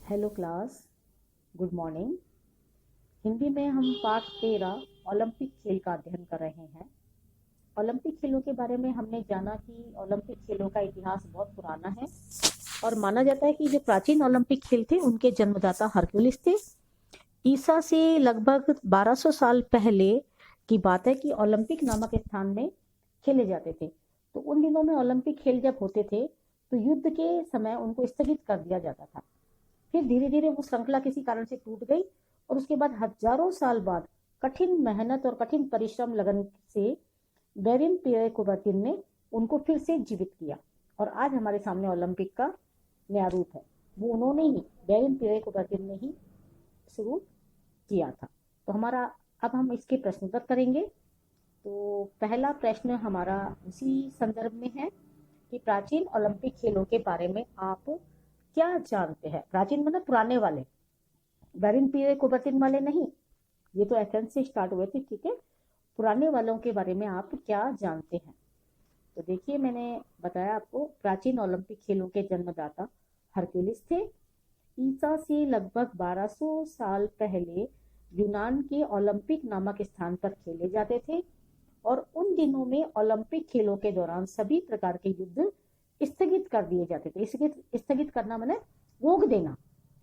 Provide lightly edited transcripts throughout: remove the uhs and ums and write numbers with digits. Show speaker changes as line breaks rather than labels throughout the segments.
Hello class, good morning. Hindi में हम पाठ 13 ओलंपिक खेल का अध्ययन कर रहे हैं। ओलंपिक खेलों के बारे में हमने जाना कि ओलंपिक खेलों का इतिहास बहुत पुराना है और माना जाता है कि जो प्राचीन ओलंपिक खेल थे उनके जन्मदाता हरक्यूलिस थे। ईसा से लगभग 1200 साल पहले की बात है कि ओलंपिक नामक स्थान में खेले जाते थे। तो उन दिनों में ओलंपिक खेल जब होते थे तो युद्ध के समय उनको स्थगित कर दिया जाता था। फिर धीरे धीरे वो श्रृंखला किसी कारण से टूट गई और उसके बाद हजारों साल बाद कठिन मेहनत और कठिन परिश्रम लगन से बेरिन पियरे कुबर्तिन ने उनको फिर से जीवित किया और आज हमारे सामने ओलंपिक का नया रूप है। वो उन्होंने ही, बेरिन पियरे कुबर्तिन ने ही शुरू किया था। तो हमारा अब हम इसके प्रश्न उत्तर करेंगे। तो पहला प्रश्न हमारा उसी संदर्भ में है कि प्राचीन ओलंपिक खेलों के बारे में आप क्या जानते हैं। प्राचीन मतलब पुराने वाले, बेरिन पियरे कुबर्तिन वाले नहीं, ये तो एथेंस से स्टार्ट हुए थे, ठीक है। पुराने वालों के बारे में आप क्या जानते हैं। तो देखिए, मैंने बताया आपको प्राचीन ओलंपिक खेलों के जन्मदाता हरक्यूलिस थे। ईसा से लगभग 1200 साल पहले यूनान के ओलंपिक नामक स्थान पर खेले जाते थे और उन दिनों में ओलंपिक खेलों के दौरान सभी प्रकार के युद्ध स्थगित कर दिए जाते थे। स्थगित करना मतलब रोक देना,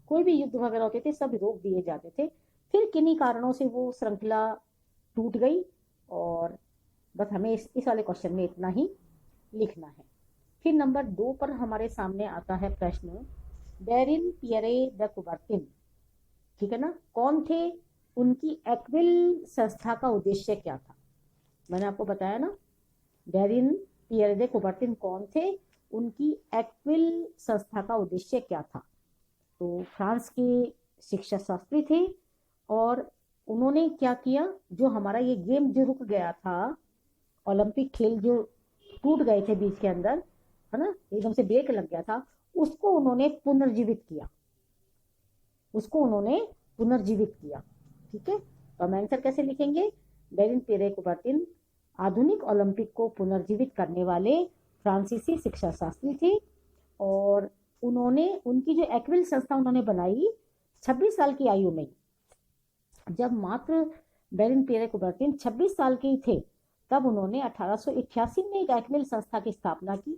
कोई भी युद्ध वगैरह होते थे सब रोक दिए जाते थे। फिर किन्हीं कारणों से वो श्रृंखला टूट गई और बस हमें इस वाले क्वेश्चन में इतना ही लिखना है। फिर नंबर 2 पर हमारे सामने आता है प्रश्न, बेरिन पियरे द कुबर्तिन, ठीक है ना, कौन थे, उनकी एक्विल संस्था का उद्देश्य क्या था। मैंने आपको बताया ना, बेरिन पियरे द कुबर्तिन कौन थे, उनकी एक्विल संस्था का उद्देश्य क्या था। तो फ्रांस के शिक्षा शास्त्री थे और उन्होंने क्या किया, जो हमारा ये गेम जो रुक गया था, ओलंपिक खेल जो टूट गए थे बीच के अंदर, है ना, एकदम से ब्रेक लग गया था, उसको उन्होंने पुनर्जीवित किया, उसको उन्होंने पुनर्जीवित किया, ठीक है। तो हम आंसर कैसे लिखेंगे, बेरिन पियरे कुबर्तिन आधुनिक ओलंपिक को पुनर्जीवित करने वाले फ्रांसीसी शिक्षा शास्त्री थे और उन्होंने उनकी जो एक्विल संस्था उन्होंने बनाई 26 साल की आयु में। जब मात्र बेरिन पियरे कुबर्तिन 26 साल के ही थे तब उन्होंने 1888 में एक एक्विल संस्था की स्थापना की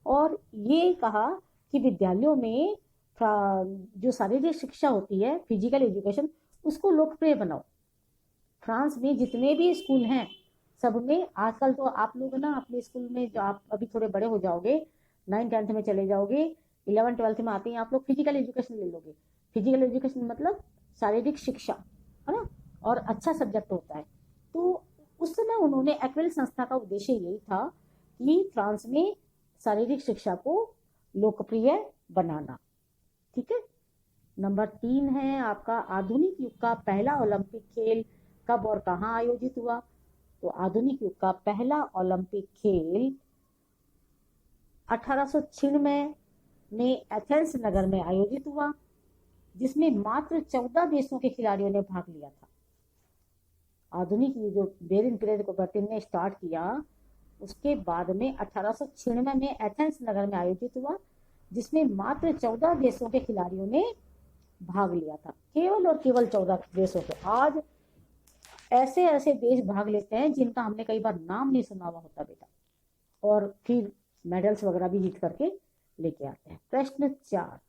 और ये कहा कि विद्यालयों में जो शारीरिक शिक्षा होती है, फिजिकल एजुकेशन, उसको लोकप्रिय बनाओ। फ्रांस में जितने भी स्कूल हैं सब में, आजकल तो आप लोग ना अपने स्कूल में, जो आप अभी थोड़े बड़े हो जाओगे, 9th-10th में चले जाओगे, 11th-12th में आते हैं आप लोग फिजिकल एजुकेशन ले लोगे। फिजिकल एजुकेशन मतलब शारीरिक शिक्षा, है ना, और अच्छा सब्जेक्ट होता है। तो उस समय उन्होंने एक्विल संस्था का उद्देश्य यही था कि फ्रांस में शारीरिक शिक्षा को लोकप्रिय बनाना, ठीक है। नंबर 3 है आपका, आधुनिक युग का पहला ओलंपिक खेल कब और कहाँ आयोजित हुआ। तो आधुनिक युग का पहला ओलंपिक खेल 1896 में एथेंस नगर में आयोजित हुआ, जिसमें मात्र 14 देशों के खिलाड़ियों ने भाग लिया था। आधुनिक जो बेरिन पियरे कुबर्तिन ने स्टार्ट किया, उसके बाद में 1896 में एथेंस नगर में आयोजित हुआ, जिसमें मात्र 14 देशों के खिलाड़ियों ने भाग लिया था, केवल और केवल 14 देशों के। आज ऐसे ऐसे देश भाग लेते हैं जिनका हमने कई बार नाम नहीं सुना हुआ होता बेटा, और फिर मेडल्स वगैरह भी जीत करके लेके आते हैं। प्रश्न 4,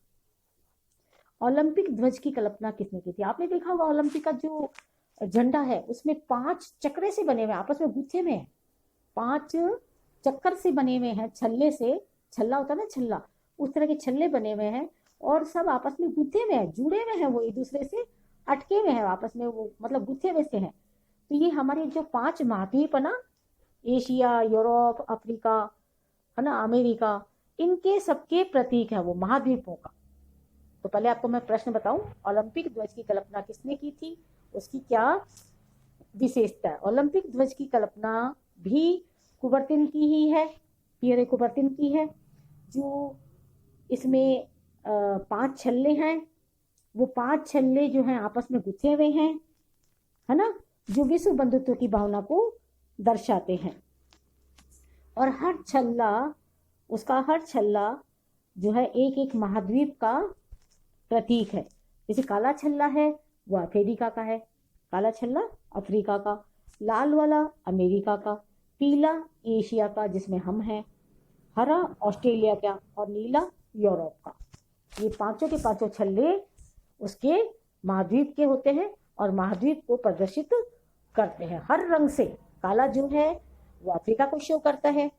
ओलंपिक ध्वज की कल्पना किसने की थी। आपने देखा होगा ओलंपिक का जो झंडा है उसमें 5 चक्रे से बने हुए, आपस में गुत्थे में है, 5 चक्कर से बने हुए हैं, छल्ले से, छल्ला होता है ना छल्ला, उस तरह के छल्ले बने हुए हैं और सब आपस में गुत्थे में है, जुड़े हुए हैं, वो एक दूसरे से अटके हुए हैं आपस में, वो मतलब गुत्थे हुए से हैं। तो ये हमारे जो 5 महाद्वीप है ना, एशिया, यूरोप, अफ्रीका, है ना, अमेरिका, इनके सबके प्रतीक है वो महाद्वीपों का। तो पहले आपको मैं प्रश्न बताऊं, ओलंपिक ध्वज की कल्पना किसने की थी, उसकी क्या विशेषता है। ओलंपिक ध्वज की कल्पना भी कुबर्तिन की ही है, पियरे कुबर्तिन की है। जो इसमें 5 छल्ले हैं, वो 5 छल्ले जो हैं आपस में गुथे हुए हैं, है ना, जो विश्व बंधुत्व की भावना को दर्शाते हैं। और हर छल्ला, उसका हर छल्ला जो है एक एक महाद्वीप का प्रतीक है। जैसे काला छल्ला है वो अफ्रीका का है, काला छल्ला अफ्रीका का, लाल वाला अमेरिका का, पीला एशिया का जिसमें हम हैं, हरा ऑस्ट्रेलिया का और नीला यूरोप का। ये पांचों के पांचों छल्ले उसके महाद्वीप के होते हैं और महाद्वीप को प्रदर्शित करते हैं हर रंग से। काला जो है वो अफ्रीका को शो करता है,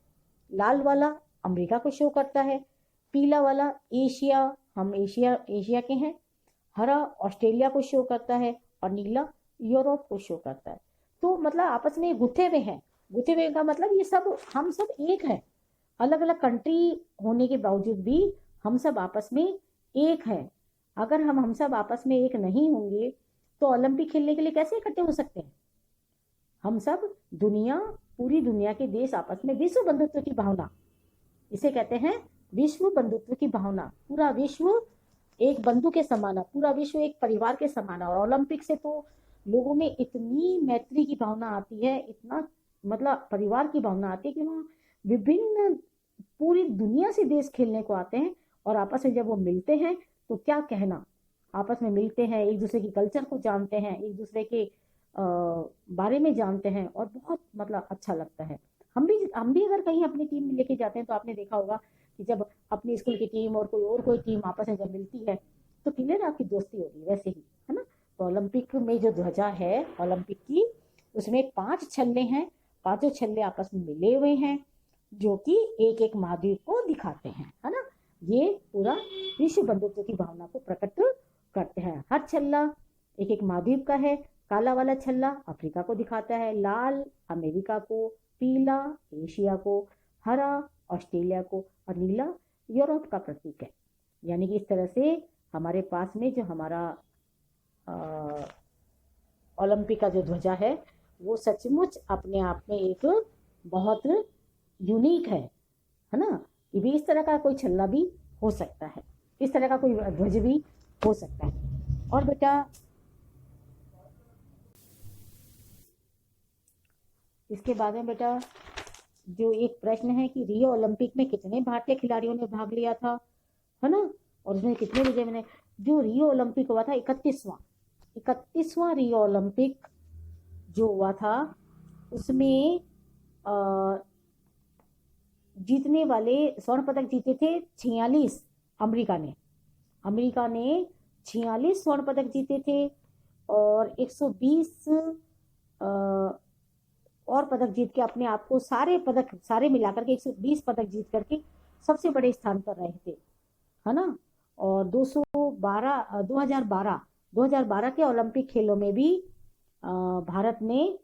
लाल वाला अमेरिका को शो करता है, पीला वाला एशिया, हम एशिया के हैं, हरा ऑस्ट्रेलिया को शो करता है और नीला यूरोप को शो करता है। तो मतलब आपस में गुथे हुए हैं। गुथे हुए का मतलब ये सब हम सब एक हैं। अलग अलग कंट्री होने के बावजूद भी हम सब आपस में एक हैं। अगर हम सब आपस में एक नहीं होंगे तो ओलंपिक खेलने के लिए कैसे इकट्ठे हो सकते हैं? हम सब पूरी दुनिया के देश आपस में विश्व बंधुत्व की भावना, इसे कहते हैं विश्व बंधुत्व की भावना। पूरा विश्व एक बंधु के समान है, पूरा विश्व एक परिवार के समान है। और ओलंपिक से तो लोगों में इतनी मैत्री की भावना आती है, इतना मतलब परिवार की भावना आती है कि वहाँ विभिन्न पूरी दुनिया से देश खेलने को आते हैं और आपस में जब वो मिलते हैं तो क्या कहना, आपस में मिलते हैं, एक दूसरे की कल्चर को जानते हैं, एक दूसरे के बारे में जानते हैं और बहुत मतलब अच्छा लगता है। हम भी अगर कहीं अपनी टीम लेके जाते हैं तो आपने देखा होगा कि जब अपनी स्कूल की टीम और कोई टीम आपस में जब मिलती है तो क्लियर आपकी दोस्ती होगी, वैसे ही है ना। तो ओलंपिक में जो ध्वजा है ओलंपिक की, उसमें 5 छल्ले हैं, पांचों छल्ले आपस में मिले हुए हैं जो कि एक एक महाद्वीप को दिखाते हैं, है ना। ये पूरा विश्व बंधुत्व की भावना को प्रकट करते हैं। हर छल्ला एक एक महाद्वीप का है। काला वाला छल्ला अफ्रीका को दिखाता है, लाल अमेरिका को, पीला एशिया को, हरा ऑस्ट्रेलिया को और नीला यूरोप का प्रतीक है। यानी कि इस तरह से हमारे पास में जो हमारा ओलंपिक का जो ध्वजा है वो सचमुच अपने आप में एक बहुत यूनिक है ना। ये भी इस तरह का कोई छल्ला भी हो सकता है, इस तरह का कोई ध्वज भी हो सकता है। और बेटा इसके बाद में बेटा जो एक प्रश्न है कि रियो ओलंपिक में कितने भारतीय खिलाड़ियों ने भाग लिया था, है ना, और उसमें कितने विजय बने। जो रियो ओलंपिक हुआ था 31वां रियो ओलंपिक जो हुआ था उसमें जीतने वाले स्वर्ण पदक जीते थे 46। अमेरिका ने 46 स्वर्ण पदक जीते थे और 120 और पदक जीत के अपने आप को सारे मिलाकर के 120 पदक जीत करके सबसे बड़े स्थान पर रहे थे, है ना। और 2012 के ओलंपिक खेलों में भी भारत ने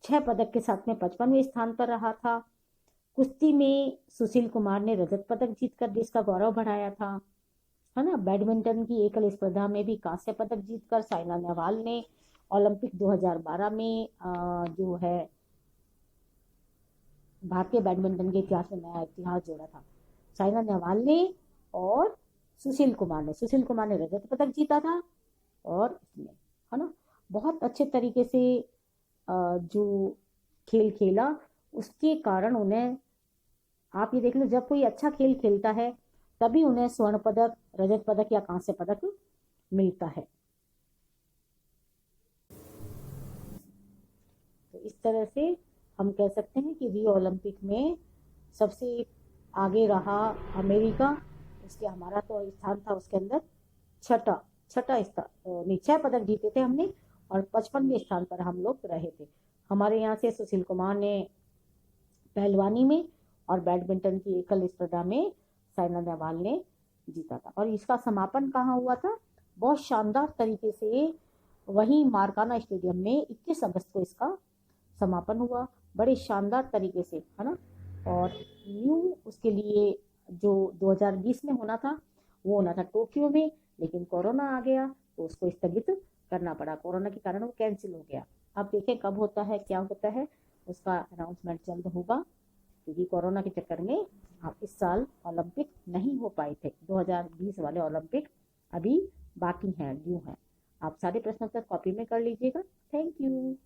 6 पदक के साथ में 55वें स्थान पर रहा था। कुश्ती में सुशील कुमार ने रजत पदक जीतकर देश का गौरव बढ़ाया था, है ना। बैडमिंटन की एकल स्पर्धा में भी कांस्य पदक जीतकर साइना नेहवाल ने ओलंपिक 2012 में जो है भारतीय बैडमिंटन के इतिहास में नया इतिहास जोड़ा था। साइना नेहवाल ने और सुशील कुमार ने रजत पदक जीता था और इसमें, है ना, बहुत अच्छे तरीके से जो खेल खेला उसके कारण उन्हें, आप ये देख लो, जब कोई अच्छा खेल खेलता है तभी उन्हें स्वर्ण पदक, रजत पदक या कांस्य पदक मिलता है। तो इस तरह से हम कह सकते हैं कि रियो ओलंपिक में सबसे आगे रहा अमेरिका, उसके हमारा तो स्थान था उसके अंदर छठा स्थान, नहीं 6 पदक जीते थे हमने और 55वें स्थान पर हम लोग रहे थे। हमारे यहाँ से सुशील कुमार ने पहलवानी में और बैडमिंटन की एकल स्पर्धा में साइना नेहवाल ने जीता था। और इसका समापन कहाँ हुआ था? बहुत शानदार तरीके से वहीं मारकाना स्टेडियम में 21 अगस्त को इसका समापन हुआ, बड़े शानदार तरीके से, है ना। और न्यू उसके लिए जो 2020 में होना था वो होना था टोक्यो में, लेकिन कोरोना आ गया तो उसको स्थगित करना पड़ा। कोरोना के कारण वो कैंसिल हो गया। अब देखें कब होता है, क्या होता है, उसका अनाउंसमेंट जल्द होगा, क्योंकि कोरोना के चक्कर में इस साल ओलंपिक नहीं हो पाए थे। 2020 वाले ओलंपिक अभी बाकी हैं, ड्यू हैं। आप सारे प्रश्नोत्तर कॉपी में कर लीजिएगा। Thank you.